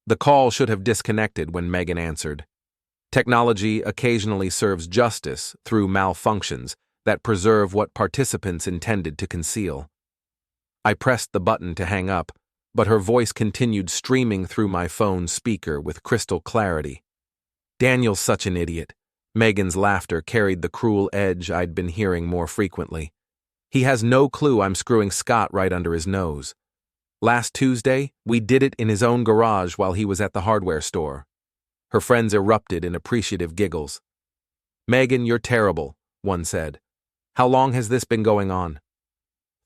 The call should have disconnected when Megan answered. Technology occasionally serves justice through malfunctions that preserve what participants intended to conceal. I pressed the button to hang up, but her voice continued streaming through my phone's speaker with crystal clarity. "Daniel's such an idiot." Megan's laughter carried the cruel edge I'd been hearing more frequently. "He has no clue I'm screwing Scott right under his nose. Last Tuesday, we did it in his own garage while he was at the hardware store." Her friends erupted in appreciative giggles. "Megan, you're terrible," one said. "How long has this been going on?"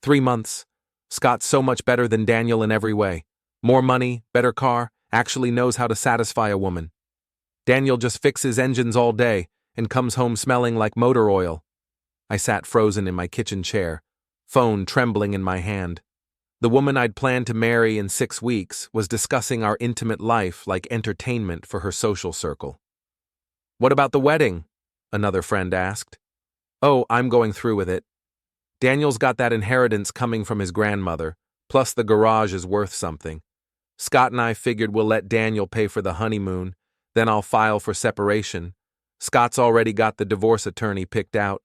3 months. Scott's so much better than Daniel in every way. More money, better car, actually knows how to satisfy a woman. Daniel just fixes engines all day and comes home smelling like motor oil." I sat frozen in my kitchen chair, phone trembling in my hand. The woman I'd planned to marry in 6 weeks was discussing our intimate life like entertainment for her social circle. "What about the wedding?" another friend asked. "Oh, I'm going through with it. Daniel's got that inheritance coming from his grandmother, plus the garage is worth something. Scott and I figured we'll let Daniel pay for the honeymoon, then I'll file for separation. Scott's already got the divorce attorney picked out."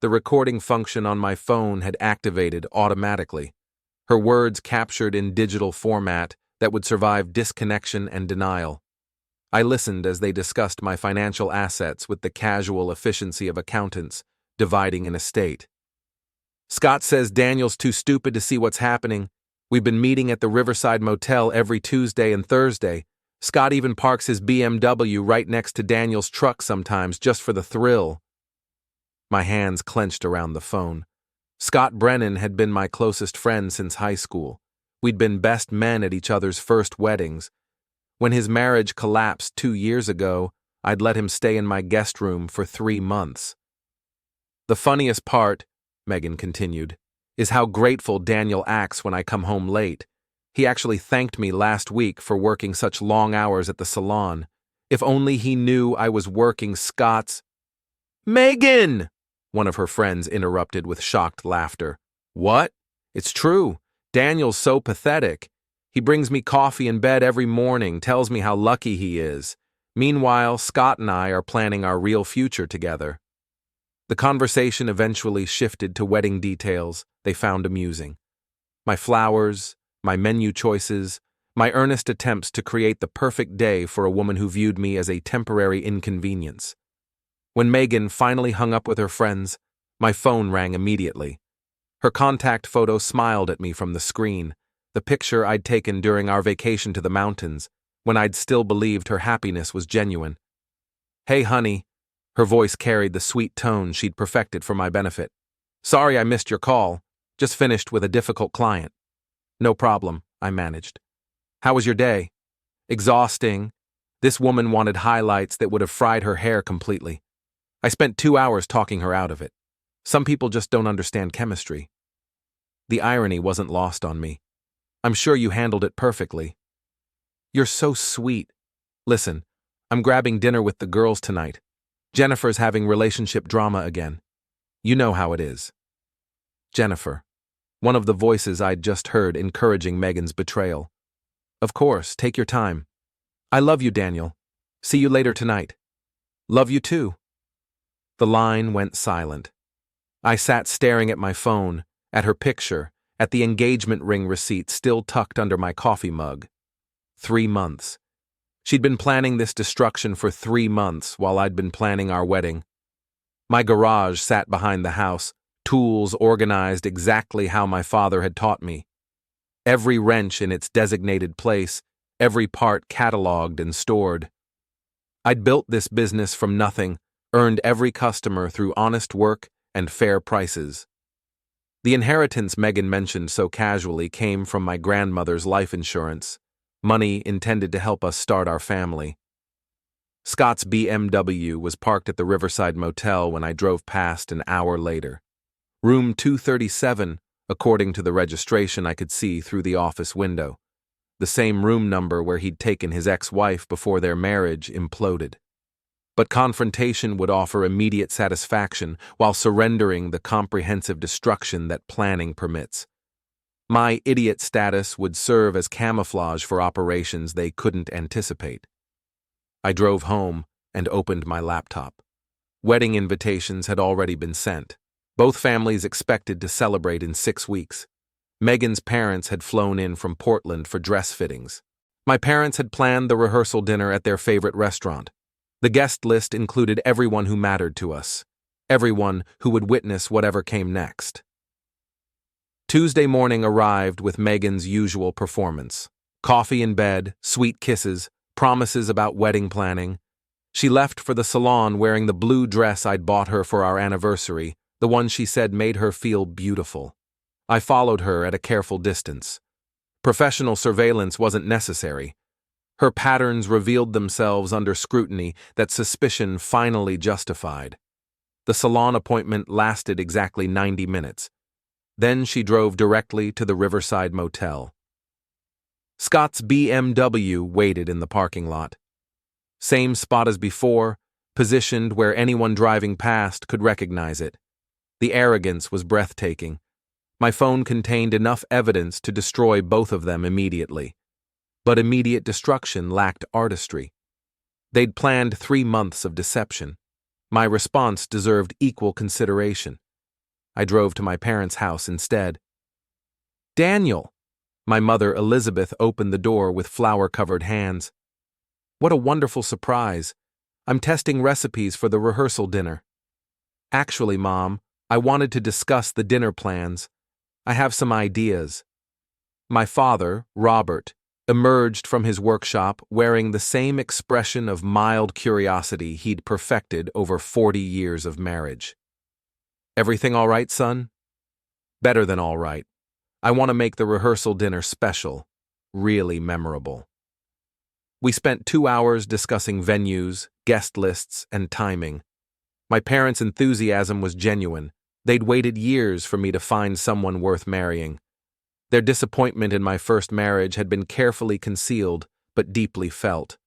The recording function on my phone had activated automatically, her words captured in digital format that would survive disconnection and denial. I listened as they discussed my financial assets with the casual efficiency of accountants dividing an estate. "Scott says Daniel's too stupid to see what's happening. We've been meeting at the Riverside Motel every Tuesday and Thursday. Scott even parks his BMW right next to Daniel's truck sometimes just for the thrill." My hands clenched around the phone. Scott Brennan had been my closest friend since high school. We'd been best men at each other's first weddings. When his marriage collapsed 2 years ago, I'd let him stay in my guest room for 3 months. "The funniest part," Megan continued, "is how grateful Daniel acts when I come home late. He actually thanked me last week for working such long hours at the salon. If only he knew I was working Scott's—" "Megan!" one of her friends interrupted with shocked laughter. "What? It's true. Daniel's so pathetic. He brings me coffee in bed every morning, tells me how lucky he is. Meanwhile, Scott and I are planning our real future together." The conversation eventually shifted to wedding details they found amusing. My flowers, my menu choices, my earnest attempts to create the perfect day for a woman who viewed me as a temporary inconvenience. When Megan finally hung up with her friends, my phone rang immediately. Her contact photo smiled at me from the screen, the picture I'd taken during our vacation to the mountains, when I'd still believed her happiness was genuine. "Hey, honey." Her voice carried the sweet tone she'd perfected for my benefit. "Sorry I missed your call. Just finished with a difficult client." "No problem," I managed. "How was your day?" "Exhausting." This woman wanted highlights that would have fried her hair completely. I spent 2 hours talking her out of it. Some people just don't understand chemistry. The irony wasn't lost on me. "I'm sure you handled it perfectly." "You're so sweet. Listen, I'm grabbing dinner with the girls tonight. Jennifer's having relationship drama again. You know how it is." Jennifer. One of the voices I'd just heard encouraging Megan's betrayal. "Of course, take your time. I love you, Daniel. See you later tonight." "Love you too." The line went silent. I sat staring at my phone, at her picture, at the engagement ring receipt still tucked under my coffee mug. 3 months. She'd been planning this destruction for 3 months while I'd been planning our wedding. My garage sat behind the house, tools organized exactly how my father had taught me. Every wrench in its designated place, every part catalogued and stored. I'd built this business from nothing, earned every customer through honest work and fair prices. The inheritance Megan mentioned so casually came from my grandmother's life insurance, money intended to help us start our family. Scott's BMW was parked at the Riverside Motel when I drove past an hour later. Room 237, according to the registration I could see through the office window. The same room number where he'd taken his ex-wife before their marriage imploded. But confrontation would offer immediate satisfaction while surrendering the comprehensive destruction that planning permits. My idiot status would serve as camouflage for operations they couldn't anticipate. I drove home and opened my laptop. Wedding invitations had already been sent. Both families expected to celebrate in 6 weeks. Megan's parents had flown in from Portland for dress fittings. My parents had planned the rehearsal dinner at their favorite restaurant. The guest list included everyone who mattered to us, everyone who would witness whatever came next. Tuesday morning arrived with Megan's usual performance. Coffee in bed, sweet kisses, promises about wedding planning. She left for the salon wearing the blue dress I'd bought her for our anniversary, the one she said made her feel beautiful. I followed her at a careful distance. Professional surveillance wasn't necessary. Her patterns revealed themselves under scrutiny that suspicion finally justified. The salon appointment lasted exactly 90 minutes. Then she drove directly to the Riverside Motel. Scott's BMW waited in the parking lot. Same spot as before, positioned where anyone driving past could recognize it. The arrogance was breathtaking. My phone contained enough evidence to destroy both of them immediately. But immediate destruction lacked artistry. They'd planned 3 months of deception. My response deserved equal consideration. I drove to my parents' house instead. "Daniel!" My mother, Elizabeth, opened the door with flour-covered hands. "What a wonderful surprise. I'm testing recipes for the rehearsal dinner." "Actually, Mom, I wanted to discuss the dinner plans. I have some ideas." My father, Robert, emerged from his workshop wearing the same expression of mild curiosity he'd perfected over 40 years of marriage. "Everything all right, son?" "Better than all right. I want to make the rehearsal dinner special, really memorable." We spent 2 hours discussing venues, guest lists, and timing. My parents' enthusiasm was genuine. They'd waited years for me to find someone worth marrying. Their disappointment in my first marriage had been carefully concealed, but deeply felt.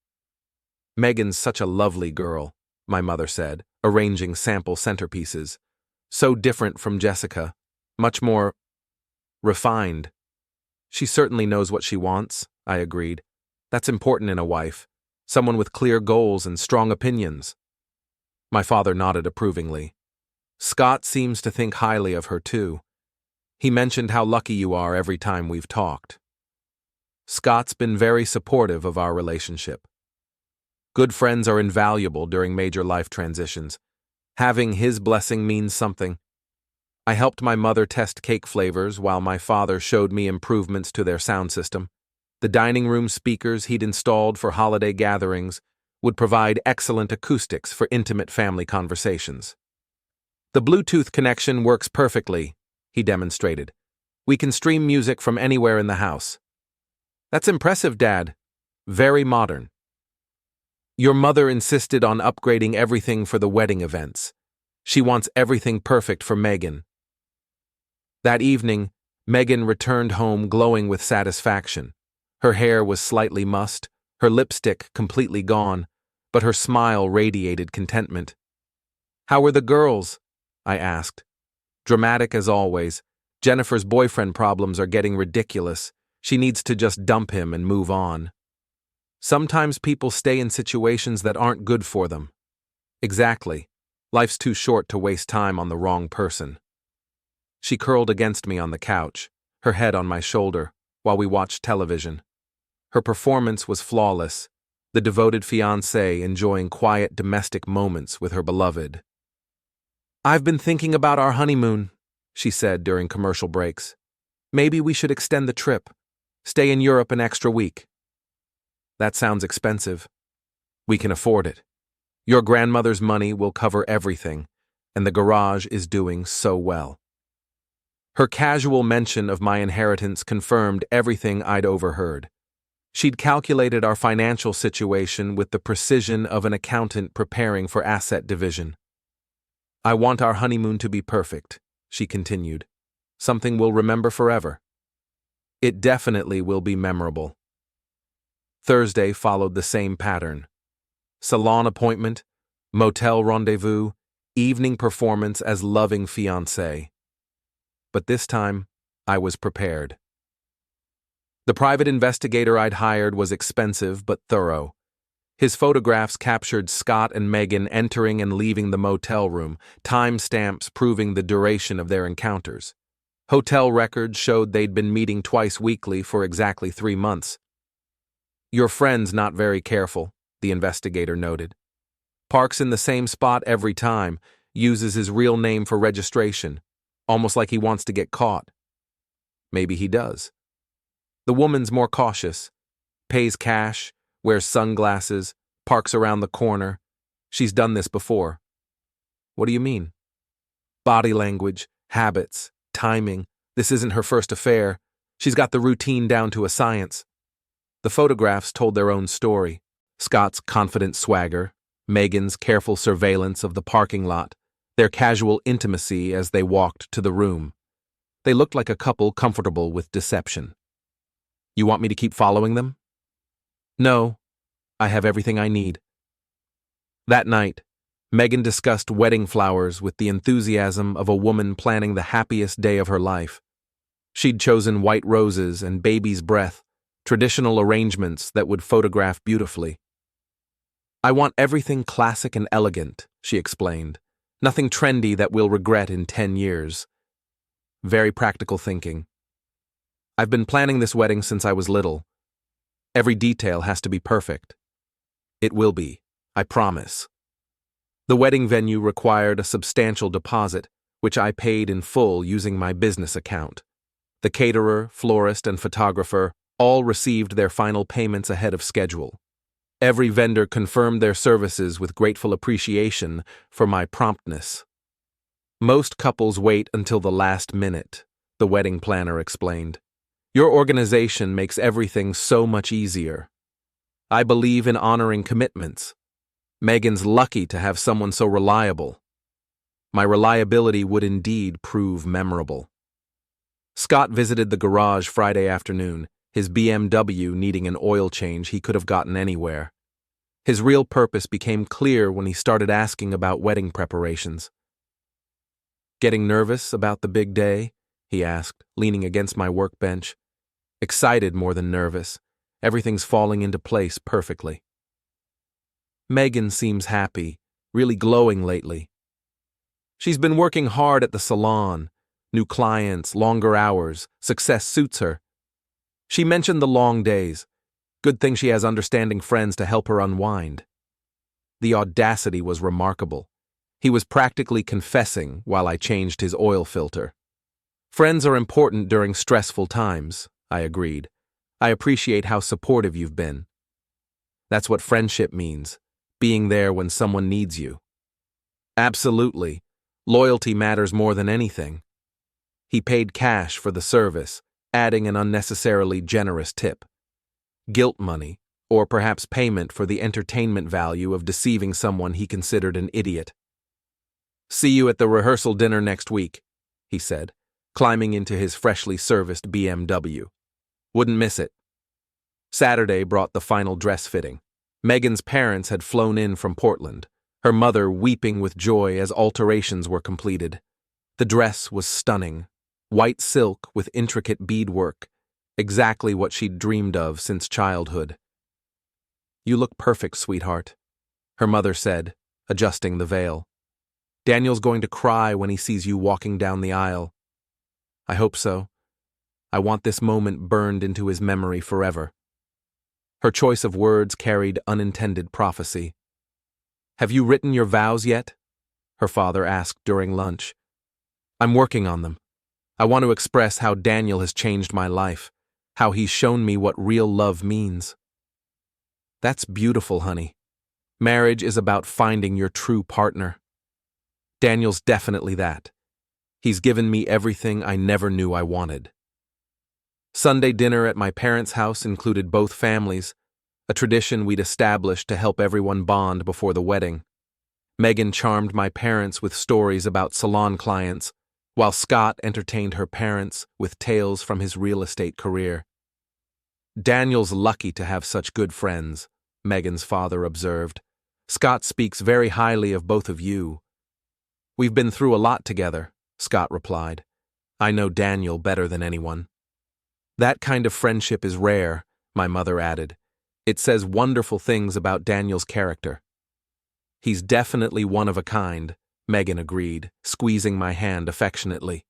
"Megan's such a lovely girl," my mother said, arranging sample centerpieces. "So different from Jessica, much more refined." "She certainly knows what she wants," I agreed. "That's important in a wife, someone with clear goals and strong opinions." My father nodded approvingly. "Scott seems to think highly of her, too. He mentioned how lucky you are every time we've talked." Scott's been very supportive of our relationship. Good friends are invaluable during major life transitions. Having his blessing means something. I helped my mother test cake flavors while my father showed me improvements to their sound system. The dining room speakers he'd installed for holiday gatherings would provide excellent acoustics for intimate family conversations. "The Bluetooth connection works perfectly," he demonstrated. "We can stream music from anywhere in the house." "That's impressive, Dad. Very modern." "Your mother insisted on upgrading everything for the wedding events. She wants everything perfect for Megan." That evening, Megan returned home glowing with satisfaction. Her hair was slightly mussed, her lipstick completely gone, but her smile radiated contentment. "How were the girls?" I asked. "Dramatic as always. Jennifer's boyfriend problems are getting ridiculous. She needs to just dump him and move on." "Sometimes people stay in situations that aren't good for them." "Exactly. Life's too short to waste time on the wrong person." She curled against me on the couch, her head on my shoulder, while we watched television. Her performance was flawless, the devoted fiancée enjoying quiet domestic moments with her beloved. "I've been thinking about our honeymoon," she said during commercial breaks. "Maybe we should extend the trip. Stay in Europe an extra week." "That sounds expensive." "We can afford it. Your grandmother's money will cover everything, and the garage is doing so well." Her casual mention of my inheritance confirmed everything I'd overheard. She'd calculated our financial situation with the precision of an accountant preparing for asset division. "I want our honeymoon to be perfect," she continued. "Something we'll remember forever." It definitely will be memorable. Thursday followed the same pattern. Salon appointment, motel rendezvous, evening performance as loving fiancé. But this time, I was prepared. The private investigator I'd hired was expensive but thorough. His photographs captured Scott and Megan entering and leaving the motel room, timestamps proving the duration of their encounters. Hotel records showed they'd been meeting twice weekly for exactly 3 months. "Your friend's not very careful," the investigator noted. "Parks in the same spot every time, uses his real name for registration, almost like he wants to get caught." Maybe he does. The woman's more cautious, pays cash, wears sunglasses, parks around the corner. She's done this before. What do you mean? Body language, habits, timing. This isn't her first affair. She's got the routine down to a science. The photographs told their own story. Scott's confident swagger, Megan's careful surveillance of the parking lot, their casual intimacy as they walked to the room. They looked like a couple comfortable with deception. "You want me to keep following them?" "No, I have everything I need." That night, Megan discussed wedding flowers with the enthusiasm of a woman planning the happiest day of her life. She'd chosen white roses and baby's breath, traditional arrangements that would photograph beautifully. "I want everything classic and elegant," she explained. "Nothing trendy that we'll regret in 10 years. Very practical thinking. "I've been planning this wedding since I was little. Every detail has to be perfect." "It will be, I promise." The wedding venue required a substantial deposit, which I paid in full using my business account. The caterer, florist, and photographer all received their final payments ahead of schedule. Every vendor confirmed their services with grateful appreciation for my promptness. "Most couples wait until the last minute," the wedding planner explained. "Your organization makes everything so much easier. I believe in honoring commitments. Megan's lucky to have someone so reliable. My reliability would indeed prove memorable." Scott visited the garage Friday afternoon, his BMW needing an oil change he could have gotten anywhere. His real purpose became clear when he started asking about wedding preparations. "Getting nervous about the big day?" he asked, leaning against my workbench. "Excited more than nervous. Everything's falling into place perfectly." Megan seems happy, really glowing lately. She's been working hard at the salon. New clients, longer hours, success suits her. She mentioned the long days. Good thing she has understanding friends to help her unwind. The audacity was remarkable. He was practically confessing while I changed his oil filter. "Friends are important during stressful times," I agreed. "I appreciate how supportive you've been." "That's what friendship means, being there when someone needs you." "Absolutely. Loyalty matters more than anything." He paid cash for the service, adding an unnecessarily generous tip. Guilt money, or perhaps payment for the entertainment value of deceiving someone he considered an idiot. "See you at the rehearsal dinner next week," he said, climbing into his freshly serviced BMW. "Wouldn't miss it." Saturday brought the final dress fitting. Megan's parents had flown in from Portland, her mother weeping with joy as alterations were completed. The dress was stunning, white silk with intricate beadwork, exactly what she'd dreamed of since childhood. "You look perfect, sweetheart," her mother said, adjusting the veil. "Daniel's going to cry when he sees you walking down the aisle." "I hope so. I want this moment burned into his memory forever." Her choice of words carried unintended prophecy. "Have you written your vows yet?" her father asked during lunch. "I'm working on them. I want to express how Daniel has changed my life, how he's shown me what real love means." "That's beautiful, honey. Marriage is about finding your true partner. Daniel's definitely that. He's given me everything I never knew I wanted." Sunday dinner at my parents' house included both families, a tradition we'd established to help everyone bond before the wedding. Megan charmed my parents with stories about salon clients, while Scott entertained her parents with tales from his real estate career. "Daniel's lucky to have such good friends," Megan's father observed. "Scott speaks very highly of both of you." "We've been through a lot together," Scott replied. "I know Daniel better than anyone." That kind of friendship is rare, my mother added. It says wonderful things about Daniel's character. He's definitely one of a kind, Megan agreed, squeezing my hand affectionately.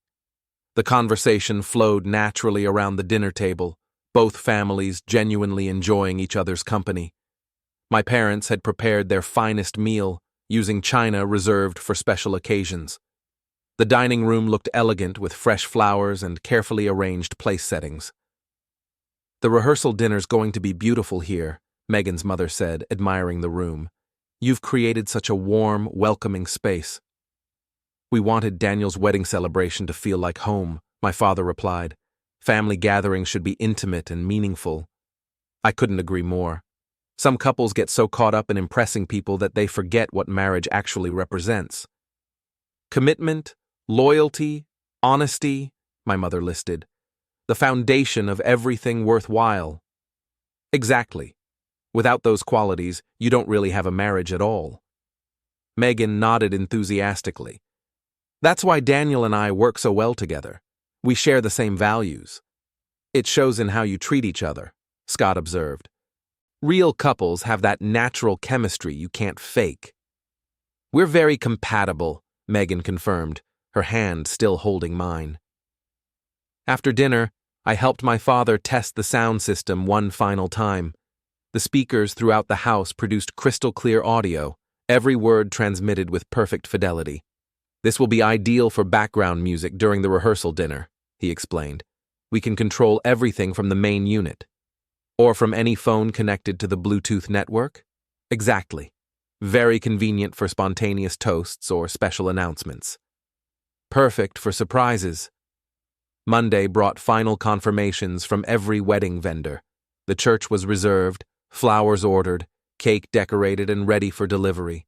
The conversation flowed naturally around the dinner table, both families genuinely enjoying each other's company. My parents had prepared their finest meal, using china reserved for special occasions. The dining room looked elegant with fresh flowers and carefully arranged place settings. "The rehearsal dinner's going to be beautiful here," Megan's mother said, admiring the room. "You've created such a warm, welcoming space." "We wanted Daniel's wedding celebration to feel like home," my father replied. "Family gatherings should be intimate and meaningful." I couldn't agree more. Some couples get so caught up in impressing people that they forget what marriage actually represents. Commitment, loyalty, honesty, my mother listed. The foundation of everything worthwhile. Exactly. Without those qualities, you don't really have a marriage at all. Megan nodded enthusiastically. "That's why Daniel and I work so well together. We share the same values." "It shows in how you treat each other," Scott observed. "Real couples have that natural chemistry you can't fake." "We're very compatible," Megan confirmed, her hand still holding mine. After dinner, I helped my father test the sound system one final time. The speakers throughout the house produced crystal-clear audio, every word transmitted with perfect fidelity. "This will be ideal for background music during the rehearsal dinner," he explained. "We can control everything from the main unit." "Or from any phone connected to the Bluetooth network?" "Exactly. Very convenient for spontaneous toasts or special announcements." "Perfect for surprises." Monday brought final confirmations from every wedding vendor. The church was reserved, flowers ordered, cake decorated and ready for delivery.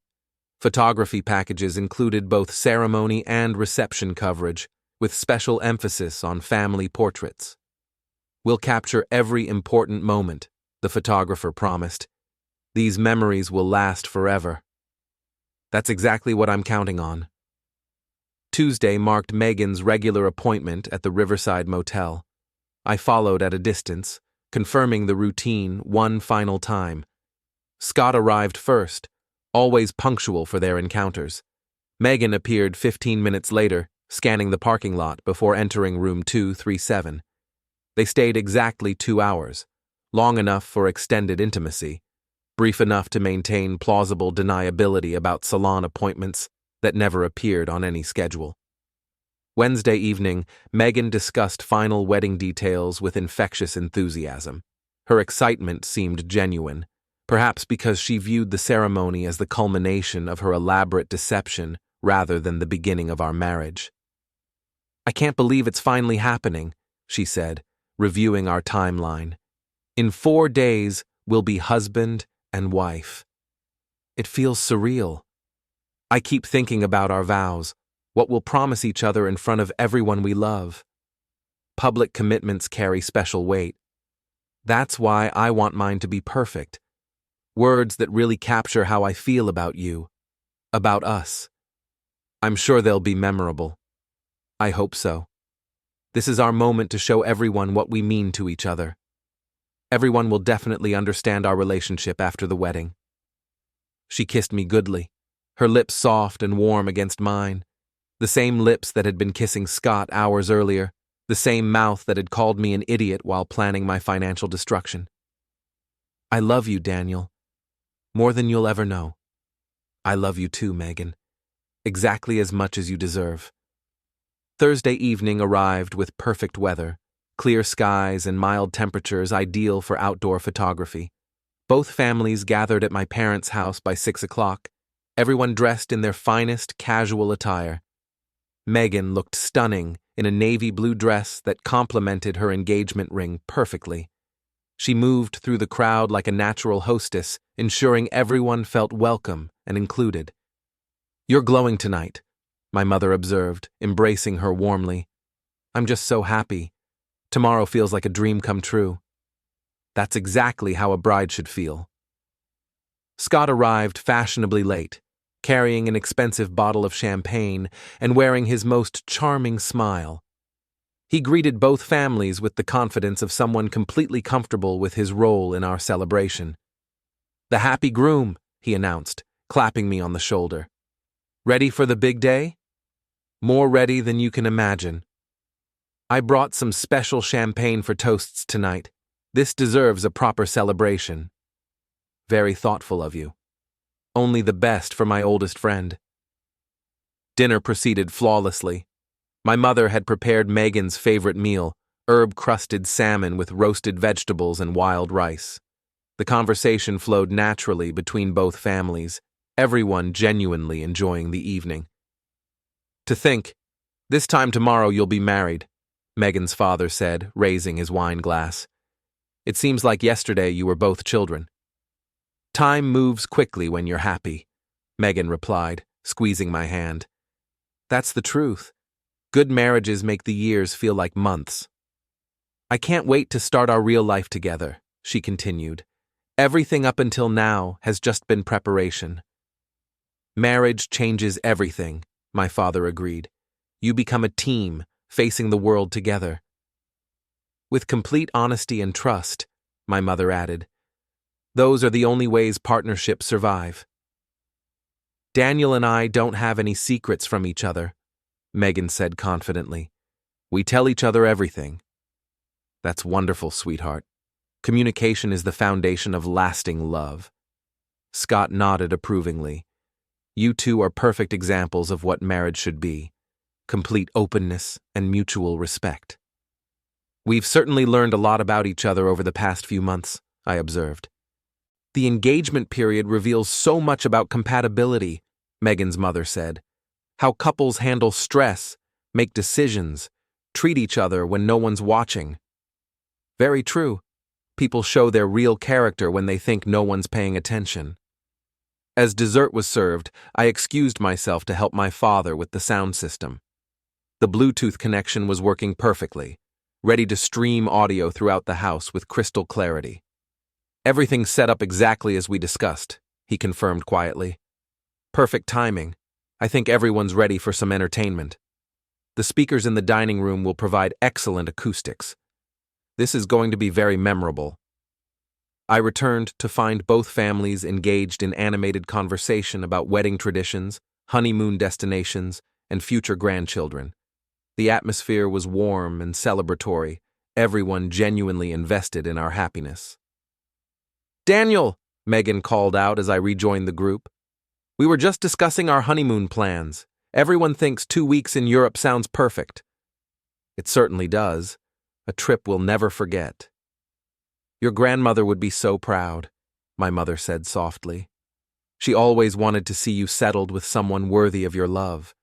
Photography packages included both ceremony and reception coverage, with special emphasis on family portraits. "We'll capture every important moment," the photographer promised. "These memories will last forever." That's exactly what I'm counting on. Tuesday marked Megan's regular appointment at the Riverside Motel. I followed at a distance, confirming the routine one final time. Scott arrived first, always punctual for their encounters. Megan appeared 15 minutes later, scanning the parking lot before entering room 237. They stayed exactly 2 hours, long enough for extended intimacy, brief enough to maintain plausible deniability about salon appointments that never appeared on any schedule. Wednesday evening, Megan discussed final wedding details with infectious enthusiasm. Her excitement seemed genuine, perhaps because she viewed the ceremony as the culmination of her elaborate deception rather than the beginning of our marriage. "I can't believe it's finally happening," she said, reviewing our timeline. "In 4 days, we'll be husband and wife. It feels surreal. I keep thinking about our vows, what we'll promise each other in front of everyone we love. Public commitments carry special weight. That's why I want mine to be perfect. Words that really capture how I feel about you, about us. I'm sure they'll be memorable. I hope so. This is our moment to show everyone what we mean to each other. Everyone will definitely understand our relationship after the wedding." She kissed me goodly, her lips soft and warm against mine. The same lips that had been kissing Scott hours earlier, the same mouth that had called me an idiot while planning my financial destruction. "I love you, Daniel. More than you'll ever know. I love you too, Megan. Exactly as much as you deserve." Thursday evening arrived with perfect weather, clear skies and mild temperatures ideal for outdoor photography. Both families gathered at my parents' house by 6 o'clock, everyone dressed in their finest casual attire. Megan looked stunning in a navy blue dress that complemented her engagement ring perfectly. She moved through the crowd like a natural hostess, ensuring everyone felt welcome and included. "You're glowing tonight," my mother observed, embracing her warmly. "I'm just so happy. Tomorrow feels like a dream come true." That's exactly how a bride should feel. Scott arrived fashionably late, carrying an expensive bottle of champagne and wearing his most charming smile. He greeted both families with the confidence of someone completely comfortable with his role in our celebration. "The happy groom," he announced, clapping me on the shoulder. "Ready for the big day?" "More ready than you can imagine. I brought some special champagne for toasts tonight. This deserves a proper celebration." "Very thoughtful of you. Only the best for my oldest friend." Dinner proceeded flawlessly. My mother had prepared Megan's favorite meal, herb-crusted salmon with roasted vegetables and wild rice. The conversation flowed naturally between both families, everyone genuinely enjoying the evening. "To think, this time tomorrow you'll be married," Megan's father said, raising his wine glass. "It seems like yesterday you were both children." "Time moves quickly when you're happy," Megan replied, squeezing my hand. "That's the truth. Good marriages make the years feel like months." "I can't wait to start our real life together," she continued. "Everything up until now has just been preparation." "Marriage changes everything," my father agreed. "You become a team, facing the world together." "With complete honesty and trust," my mother added. "Those are the only ways partnerships survive." "Daniel and I don't have any secrets from each other," Megan said confidently. "We tell each other everything." "That's wonderful, sweetheart. Communication is the foundation of lasting love." Scott nodded approvingly. "You two are perfect examples of what marriage should be: complete openness and mutual respect." "We've certainly learned a lot about each other over the past few months," I observed. "The engagement period reveals so much about compatibility," Megan's mother said. "How couples handle stress, make decisions, treat each other when no one's watching." "Very true. People show their real character when they think no one's paying attention." As dessert was served, I excused myself to help my father with the sound system. The Bluetooth connection was working perfectly, ready to stream audio throughout the house with crystal clarity. "Everything's set up exactly as we discussed," he confirmed quietly. "Perfect timing. I think everyone's ready for some entertainment. The speakers in the dining room will provide excellent acoustics. This is going to be very memorable." I returned to find both families engaged in animated conversation about wedding traditions, honeymoon destinations, and future grandchildren. The atmosphere was warm and celebratory, everyone genuinely invested in our happiness. "Daniel," Megan called out as I rejoined the group. "We were just discussing our honeymoon plans. Everyone thinks 2 weeks in Europe sounds perfect." "It certainly does. A trip we'll never forget." "Your grandmother would be so proud," my mother said softly. "She always wanted to see you settled with someone worthy of your love."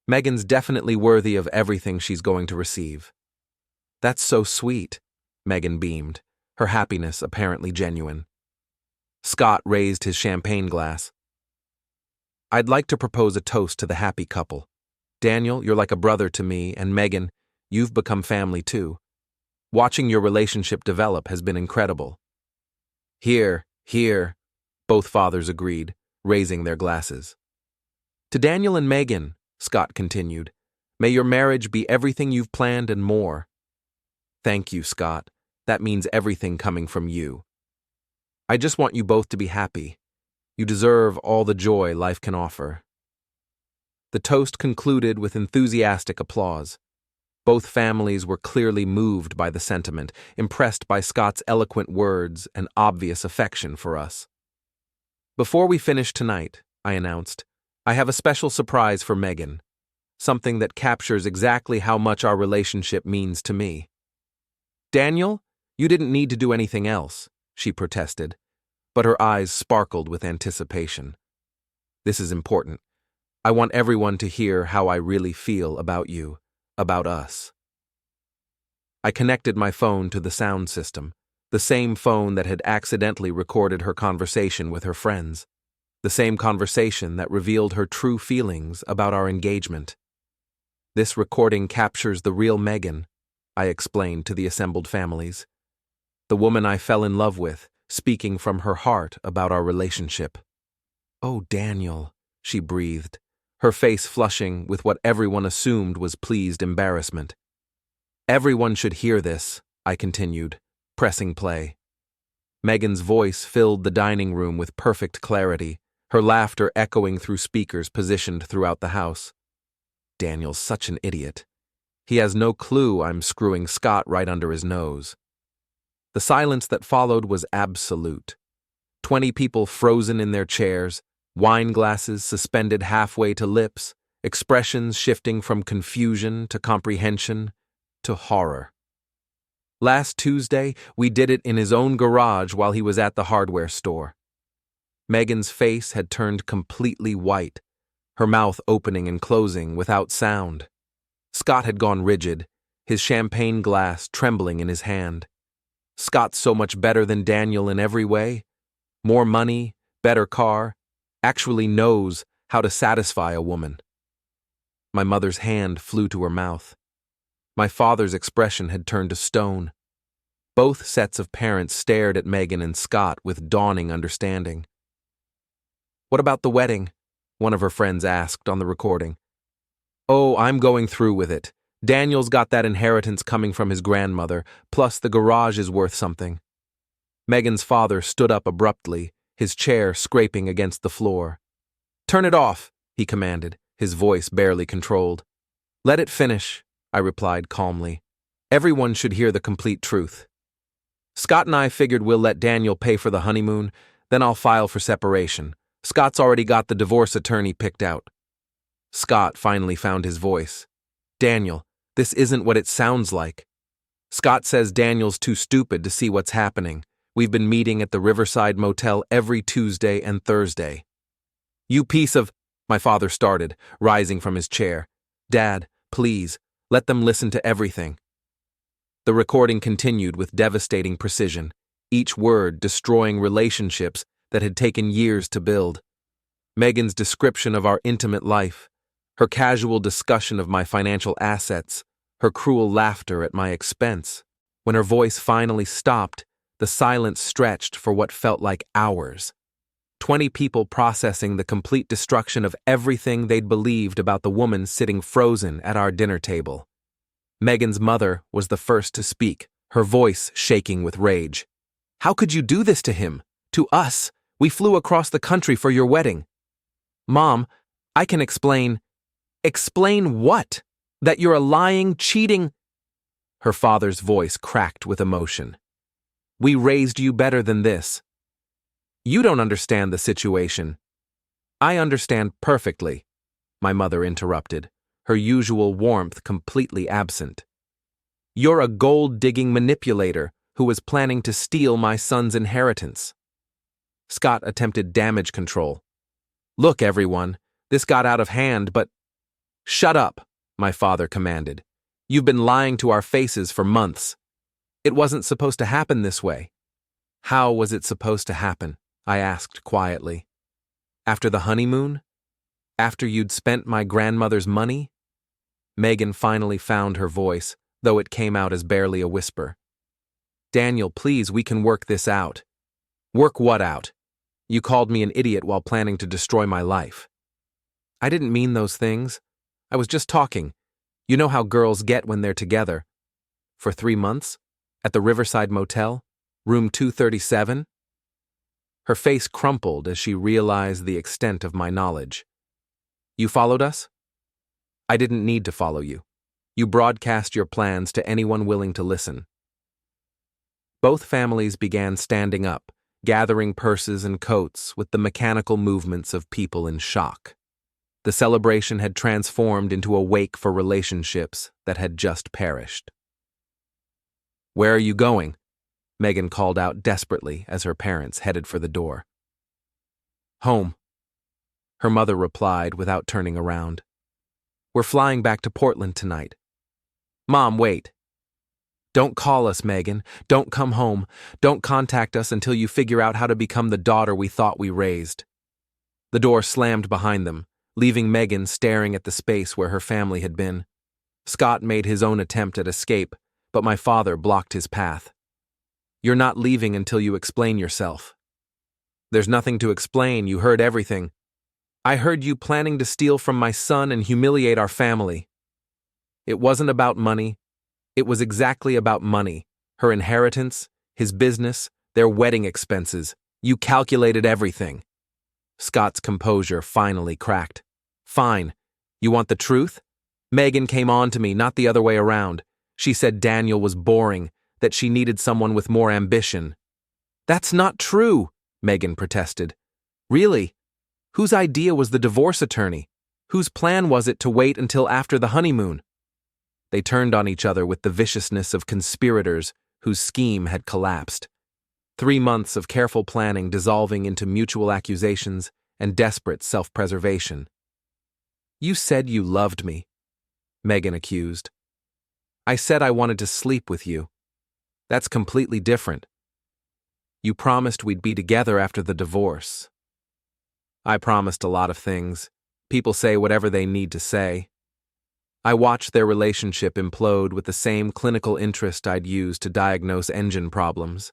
"Megan's definitely worthy of everything she's going to receive." "That's so sweet," Megan beamed, her happiness apparently genuine. Scott raised his champagne glass. "I'd like to propose a toast to the happy couple. Daniel, you're like a brother to me, and Megan, you've become family too. Watching your relationship develop has been incredible." "Here, here," both fathers agreed, raising their glasses. "To Daniel and Megan," Scott continued, "may your marriage be everything you've planned and more." "Thank you, Scott. That means everything coming from you. I just want you both to be happy. You deserve all the joy life can offer." The toast concluded with enthusiastic applause. Both families were clearly moved by the sentiment, impressed by Scott's eloquent words and obvious affection for us. "Before we finish tonight," I announced, "I have a special surprise for Megan, something that captures exactly how much our relationship means to me." "Daniel, you didn't need to do anything else," she protested, but her eyes sparkled with anticipation. "This is important. I want everyone to hear how I really feel about you. About us." I connected my phone to the sound system, the same phone that had accidentally recorded her conversation with her friends, the same conversation that revealed her true feelings about our engagement. "This recording captures the real Megan," I explained to the assembled families. "The woman I fell in love with, speaking from her heart about our relationship." "Oh, Daniel," she breathed, her face flushing with what everyone assumed was pleased embarrassment. Everyone should hear this, I continued, pressing play. Megan's voice filled the dining room with perfect clarity, her laughter echoing through speakers positioned throughout the house. Daniel's such an idiot. He has no clue I'm screwing Scott right under his nose. The silence that followed was absolute. 20 people frozen in their chairs, wine glasses suspended halfway to lips, expressions shifting from confusion to comprehension to horror. Last Tuesday, we did it in his own garage while he was at the hardware store. Megan's face had turned completely white, her mouth opening and closing without sound. Scott had gone rigid, his champagne glass trembling in his hand. Scott's so much better than Daniel in every way. More money, better car, actually knows how to satisfy a woman. My mother's hand flew to her mouth. My father's expression had turned to stone. Both sets of parents stared at Megan and Scott with dawning understanding. "What about the wedding?" one of her friends asked on the recording. "Oh, I'm going through with it. Daniel's got that inheritance coming from his grandmother, plus the garage is worth something." Megan's father stood up abruptly, his chair scraping against the floor. "Turn it off," he commanded, his voice barely controlled. "Let it finish," I replied calmly. "Everyone should hear the complete truth. Scott and I figured we'll let Daniel pay for the honeymoon, then I'll file for separation. Scott's already got the divorce attorney picked out." Scott finally found his voice. "Daniel, this isn't what it sounds like. Scott says Daniel's too stupid to see what's happening. We've been meeting at the Riverside Motel every Tuesday and Thursday." "You piece of—" my father started, rising from his chair. "Dad, please, let them listen to everything." The recording continued with devastating precision, each word destroying relationships that had taken years to build. Megan's description of our intimate life, her casual discussion of my financial assets, her cruel laughter at my expense. When her voice finally stopped, the silence stretched for what felt like hours. 20 people processing the complete destruction of everything they'd believed about the woman sitting frozen at our dinner table. Megan's mother was the first to speak, her voice shaking with rage. "How could you do this to him? To us? We flew across the country for your wedding." "Mom, I can explain." "Explain what? That you're a lying, cheating—" Her father's voice cracked with emotion. "We raised you better than this. You don't understand the situation." "I understand perfectly," my mother interrupted, her usual warmth completely absent. "You're a gold-digging manipulator who was planning to steal my son's inheritance." Scott attempted damage control. "Look, everyone, this got out of hand, but—" "Shut up," my father commanded. "You've been lying to our faces for months. It wasn't supposed to happen this way." "How was it supposed to happen?" I asked quietly. "After the honeymoon? After you'd spent my grandmother's money?" Megan finally found her voice, though it came out as barely a whisper. "Daniel, please, we can work this out." "Work what out? You called me an idiot while planning to destroy my life." "I didn't mean those things. I was just talking. You know how girls get when they're together. For 3 months? At the Riverside Motel? Room 237? Her face crumpled as she realized the extent of my knowledge. "You followed us?" "I didn't need to follow you. You broadcast your plans to anyone willing to listen." Both families began standing up, gathering purses and coats with the mechanical movements of people in shock. The celebration had transformed into a wake for relationships that had just perished. "Where are you going?" Megan called out desperately as her parents headed for the door. "Home," her mother replied without turning around. "We're flying back to Portland tonight." "Mom, wait." "Don't call us, Megan. Don't come home. Don't contact us until you figure out how to become the daughter we thought we raised." The door slammed behind them, leaving Megan staring at the space where her family had been. Scott made his own attempt at escape, but my father blocked his path. "You're not leaving until you explain yourself." "There's nothing to explain. You heard everything." "I heard you planning to steal from my son and humiliate our family." "It wasn't about money. It was exactly about money, her inheritance, his business, their wedding expenses. You calculated everything. Scott's composure finally cracked. Fine. You want the truth? Megan came on to me, not the other way around. She said Daniel was boring, that she needed someone with more ambition. That's not true, Megan protested. Really? Whose idea was the divorce attorney? Whose plan was it to wait until after the honeymoon? They turned on each other with the viciousness of conspirators whose scheme had collapsed. 3 months of careful planning dissolving into mutual accusations and desperate self-preservation. You said you loved me, Megan accused. I said I wanted to sleep with you. That's completely different. You promised we'd be together after the divorce. I promised a lot of things. People say whatever they need to say. I watched their relationship implode with the same clinical interest I'd used to diagnose engine problems.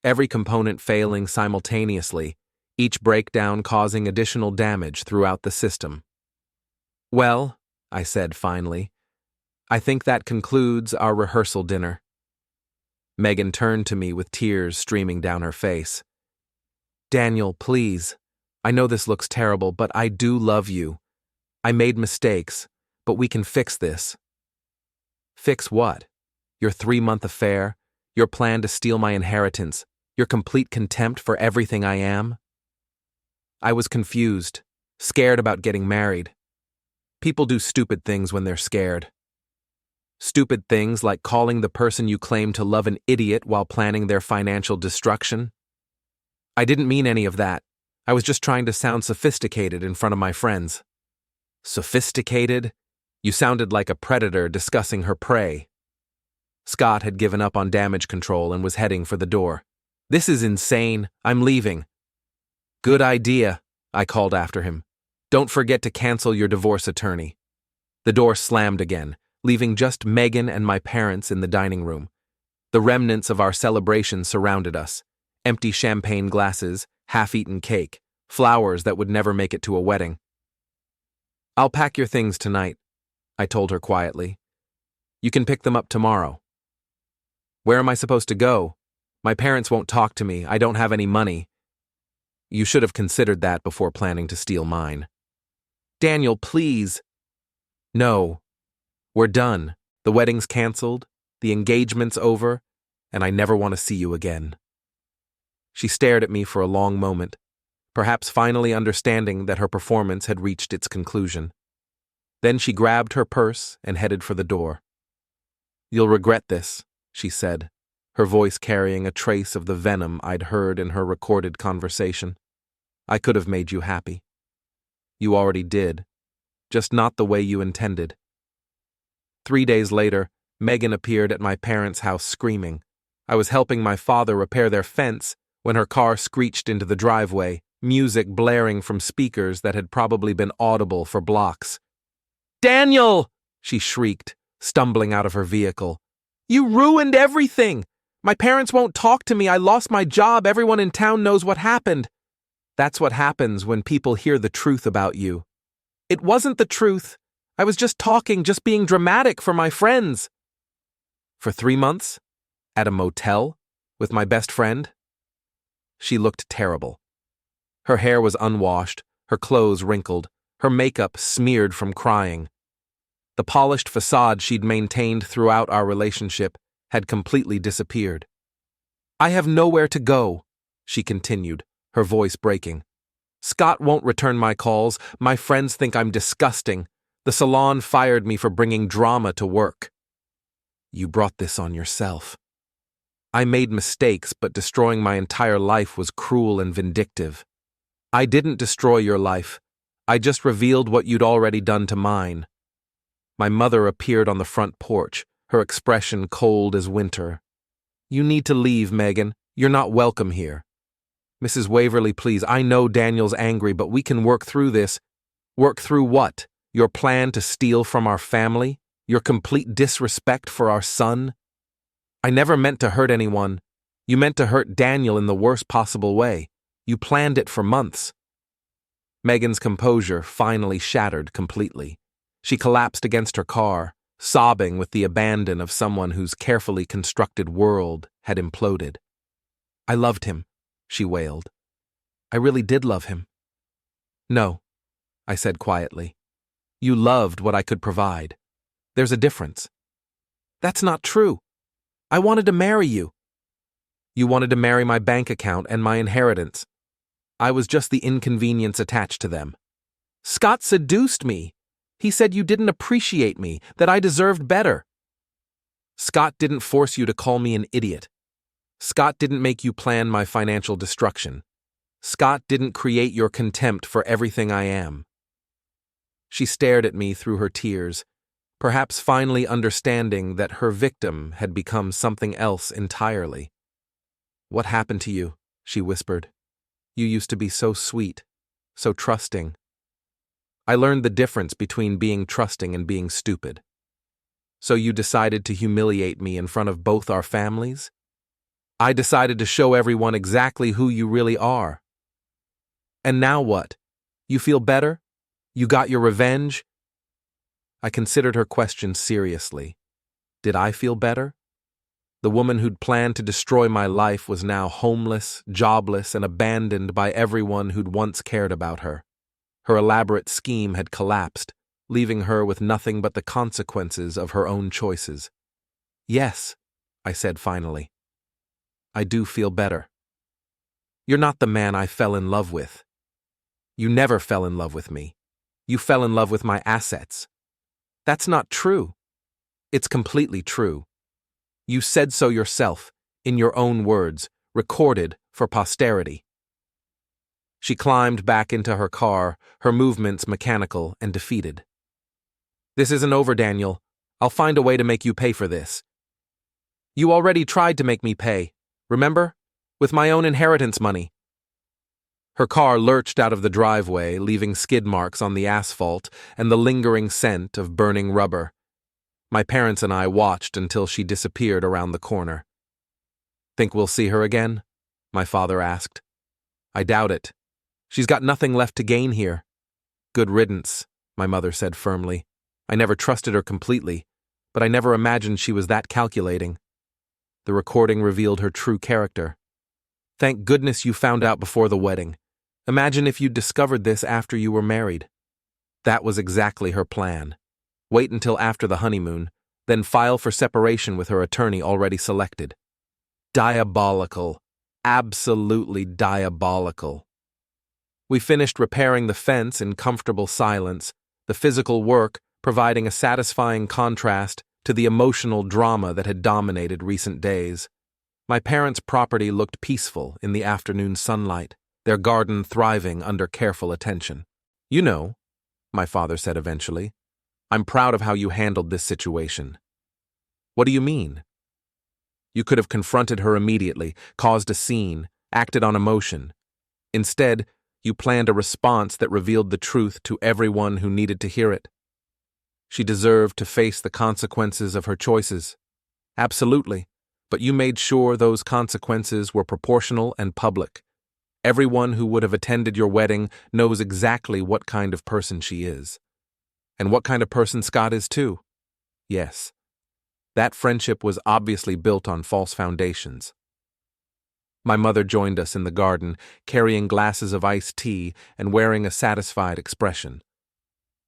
Every component failing simultaneously, each breakdown causing additional damage throughout the system. Well, I said finally, I think that concludes our rehearsal dinner. Megan turned to me with tears streaming down her face. Daniel, please. I know this looks terrible, but I do love you. I made mistakes, but we can fix this. Fix what? Your 3-month affair? Your plan to steal my inheritance? Your complete contempt for everything I am? I was confused, scared about getting married. People do stupid things when they're scared. Stupid things like calling the person you claim to love an idiot while planning their financial destruction. I didn't mean any of that. I was just trying to sound sophisticated in front of my friends. Sophisticated? You sounded like a predator discussing her prey. Scott had given up on damage control and was heading for the door. This is insane. I'm leaving. Good idea, I called after him. Don't forget to cancel your divorce attorney. The door slammed again, leaving just Megan and my parents in the dining room. The remnants of our celebration surrounded us. Empty champagne glasses, half-eaten cake, flowers that would never make it to a wedding. I'll pack your things tonight, I told her quietly. You can pick them up tomorrow. Where am I supposed to go? My parents won't talk to me. I don't have any money. You should have considered that before planning to steal mine. Daniel, please. No. We're done. The wedding's canceled, the engagement's over, and I never want to see you again. She stared at me for a long moment, perhaps finally understanding that her performance had reached its conclusion. Then she grabbed her purse and headed for the door. You'll regret this, she said, her voice carrying a trace of the venom I'd heard in her recorded conversation. I could have made you happy. You already did, just not the way you intended. 3 days later, Megan appeared at my parents' house screaming. I was helping my father repair their fence when her car screeched into the driveway, music blaring from speakers that had probably been audible for blocks. Daniel! She shrieked, stumbling out of her vehicle. You ruined everything! My parents won't talk to me. I lost my job. Everyone in town knows what happened. That's what happens when people hear the truth about you. It wasn't the truth. I was just talking, just being dramatic for my friends. For 3 months? At a motel? With my best friend? She looked terrible. Her hair was unwashed, her clothes wrinkled, her makeup smeared from crying. The polished facade she'd maintained throughout our relationship had completely disappeared. I have nowhere to go, she continued, her voice breaking. Scott won't return my calls. My friends think I'm disgusting. The salon fired me for bringing drama to work. You brought this on yourself. I made mistakes, but destroying my entire life was cruel and vindictive. I didn't destroy your life. I just revealed what you'd already done to mine. My mother appeared on the front porch, her expression cold as winter. You need to leave, Megan. You're not welcome here. Mrs. Waverly, please, I know Daniel's angry, but we can work through this. Work through what? Your plan to steal from our family? Your complete disrespect for our son? I never meant to hurt anyone. You meant to hurt Daniel in the worst possible way. You planned it for months. Megan's composure finally shattered completely. She collapsed against her car, sobbing with the abandon of someone whose carefully constructed world had imploded. "I loved him," she wailed. "I really did love him." "No," I said quietly. "You loved what I could provide. There's a difference." "That's not true. I wanted to marry you." "You wanted to marry my bank account and my inheritance. I was just the inconvenience attached to them." "Scott seduced me. He said you didn't appreciate me, that I deserved better." "Scott didn't force you to call me an idiot. Scott didn't make you plan my financial destruction. Scott didn't create your contempt for everything I am." She stared at me through her tears, perhaps finally understanding that her victim had become something else entirely. "What happened to you?" she whispered. "You used to be so sweet, so trusting." I learned the difference between being trusting and being stupid. "So you decided to humiliate me in front of both our families?" "I decided to show everyone exactly who you really are." "And now what? You feel better? You got your revenge?" I considered her question seriously. Did I feel better? The woman who'd planned to destroy my life was now homeless, jobless, and abandoned by everyone who'd once cared about her. Her elaborate scheme had collapsed, leaving her with nothing but the consequences of her own choices. "Yes," I said finally. "I do feel better." "You're not the man I fell in love with." "You never fell in love with me. You fell in love with my assets." "That's not true." "It's completely true. You said so yourself, in your own words, recorded for posterity." She climbed back into her car, her movements mechanical and defeated. "This isn't over, Daniel. I'll find a way to make you pay for this." "You already tried to make me pay, remember? With my own inheritance money." Her car lurched out of the driveway, leaving skid marks on the asphalt and the lingering scent of burning rubber. My parents and I watched until she disappeared around the corner. "Think we'll see her again?" my father asked. "I doubt it. She's got nothing left to gain here." "Good riddance," my mother said firmly. "I never trusted her completely, but I never imagined she was that calculating." The recording revealed her true character. "Thank goodness you found out before the wedding. Imagine if you'd discovered this after you were married." That was exactly her plan. Wait until after the honeymoon, then file for separation with her attorney already selected. Diabolical. Absolutely diabolical. We finished repairing the fence in comfortable silence, the physical work providing a satisfying contrast to the emotional drama that had dominated recent days. My parents' property looked peaceful in the afternoon sunlight, their garden thriving under careful attention. "You know," my father said eventually, "I'm proud of how you handled this situation." "What do you mean?" "You could have confronted her immediately, caused a scene, acted on emotion. Instead, you planned a response that revealed the truth to everyone who needed to hear it. She deserved to face the consequences of her choices. Absolutely, but you made sure those consequences were proportional and public. Everyone who would have attended your wedding knows exactly what kind of person she is. And what kind of person Scott is too. Yes. That friendship was obviously built on false foundations." My mother joined us in the garden, carrying glasses of iced tea and wearing a satisfied expression.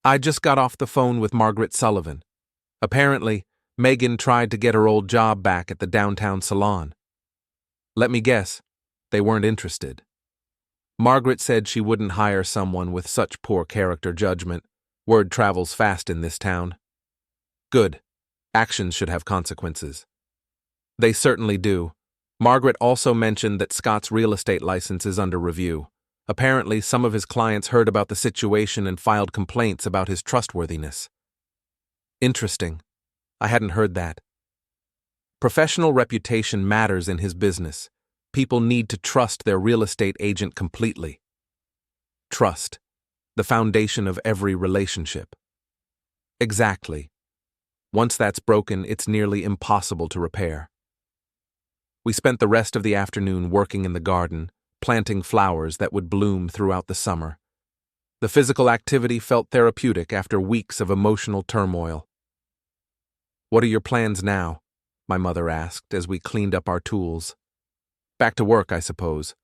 "I just got off the phone with Margaret Sullivan. Apparently, Megan tried to get her old job back at the downtown salon. Let me guess, they weren't interested. Margaret said she wouldn't hire someone with such poor character judgment. Word travels fast in this town." "Good. Actions should have consequences." "They certainly do. Margaret also mentioned that Scott's real estate license is under review. Apparently, some of his clients heard about the situation and filed complaints about his trustworthiness." "Interesting. I hadn't heard that." Professional reputation matters in his business. People need to trust their real estate agent completely. Trust, the foundation of every relationship. Exactly. Once that's broken, it's nearly impossible to repair. We spent the rest of the afternoon working in the garden, planting flowers that would bloom throughout the summer. The physical activity felt therapeutic after weeks of emotional turmoil. "What are your plans now?" my mother asked as we cleaned up our tools. "Back to work, I suppose.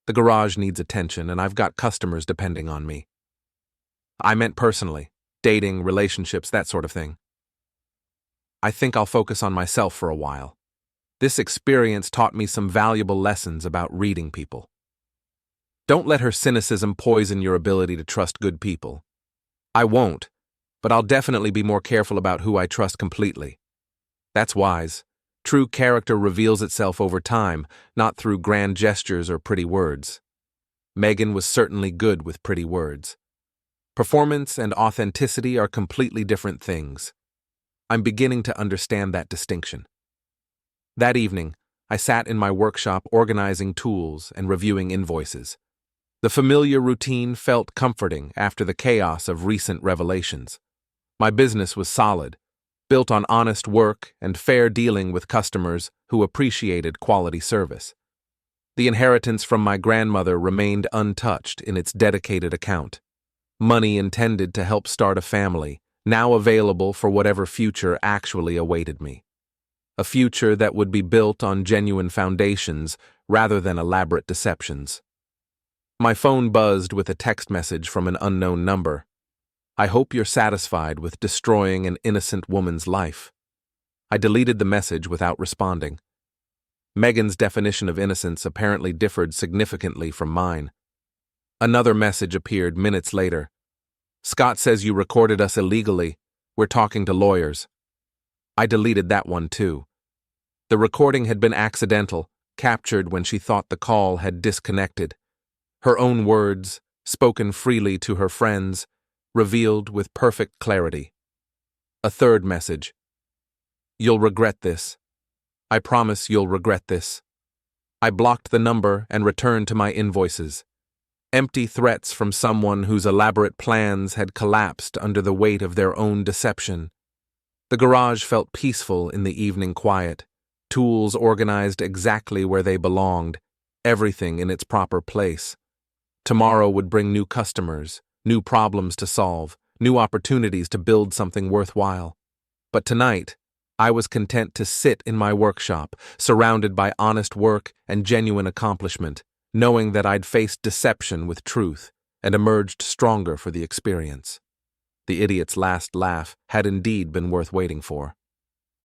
The garage needs attention, and I've got customers depending on me." I meant personally, dating, relationships, that sort of thing. "I think I'll focus on myself for a while. This experience taught me some valuable lessons about reading people." Don't let her cynicism poison your ability to trust good people. "I won't, but I'll definitely be more careful about who I trust completely." That's wise. True character reveals itself over time, not through grand gestures or pretty words. Megan was certainly good with pretty words. Performance and authenticity are completely different things. I'm beginning to understand that distinction. That evening, I sat in my workshop organizing tools and reviewing invoices. The familiar routine felt comforting after the chaos of recent revelations. My business was solid, built on honest work and fair dealing with customers who appreciated quality service. The inheritance from my grandmother remained untouched in its dedicated account. Money intended to help start a family, now available for whatever future actually awaited me. A future that would be built on genuine foundations rather than elaborate deceptions. My phone buzzed with a text message from an unknown number. "I hope you're satisfied with destroying an innocent woman's life." I deleted the message without responding. Megan's definition of innocence apparently differed significantly from mine. Another message appeared minutes later. "Scott says you recorded us illegally. We're talking to lawyers." I deleted that one too. The recording had been accidental, captured when she thought the call had disconnected. Her own words, spoken freely to her friends, revealed with perfect clarity. A third message. "You'll regret this. I promise you'll regret this." I blocked the number and returned to my invoices. Empty threats from someone whose elaborate plans had collapsed under the weight of their own deception. The garage felt peaceful in the evening quiet, tools organized exactly where they belonged, everything in its proper place. Tomorrow would bring new customers, new problems to solve, new opportunities to build something worthwhile. But tonight, I was content to sit in my workshop, surrounded by honest work and genuine accomplishment, knowing that I'd faced deception with truth and emerged stronger for the experience. The idiot's last laugh had indeed been worth waiting for.